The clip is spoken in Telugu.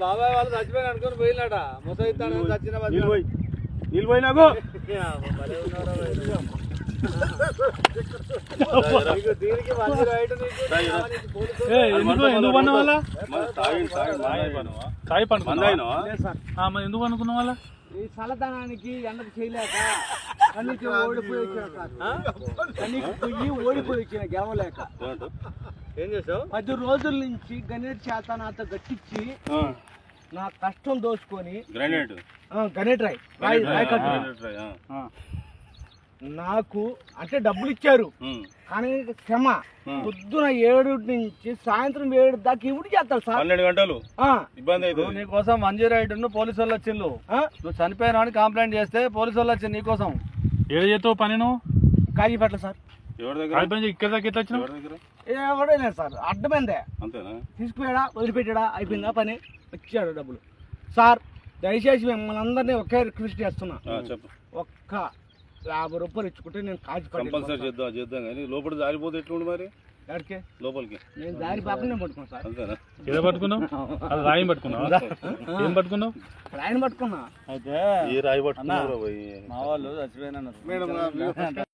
బాబాయ్ వాళ్ళు చచ్చిపోయి అనుకుని పోయినాట ముసైతాను చచ్చిన నీళ్ళు పోయి నాకు ఎందుకు పన్న వాళ్ళ తాయి పండుకున్నా ఎందుకు అనుకున్న వాళ్ళ ఈ చల్లదనానికి ఎండకు చేయలేక కన్నీకి ఓడిపోయి వచ్చిన గెలవలేక ఏం చేసావు 10 రోజుల నుంచి గణేట్ చేత నాతో గట్టించి నా కష్టం దోచుకొని గణేట్ రాయ్ నాకు అంటే డబ్బులు ఇచ్చారు కానీ క్షమ పొద్దున 7 నుంచి సాయంత్రం 7 దాకా ఇవి చేస్తారు సార్ 12 గంటలు ఇబ్బంది అవుతుంది నీకోసం మంజీ రైడ్ పోలీసు వాళ్ళు వచ్చిండు నువ్వు చనిపోయినా అని కంప్లైంట్ చేస్తే పోలీసు వాళ్ళు వచ్చింది నీకోసం ఏడు చేస్తావు పని నువ్వు కాజీపేట సార్ ఇక్కడ దాకా ఎట్లా వచ్చినావు ఎవడలేదు సార్ అడ్డమైందే అంతేనా తీసుకుపోయాడా వదిలిపెట్టాడా అయిపోయిందా పని వచ్చాడు డబ్బులు సార్ దయచేసి మిమ్మల్ని అందరినీ ఒకే రిక్వెస్ట్ చేస్తున్నా ఒక్క 50 రూపాయలు ఇచ్చుకుంటే నేను కంపల్సరీ చేద్దాం కానీ లోపల జారిపోతే ఎట్లుండి మరి ఎక్కడికి లోపలికి నేను దారి పాపనే పట్టుకున్నా సార్ అంతేనా ఏదో పట్టుకున్నావు అది రాయం పట్టుకున్నావు ఏం పట్టుకున్నావు రాయని పట్టుకున్నా అయితే ఏ రాయి పట్టుకున్నా మా వాళ్ళు చచ్చిపోయినా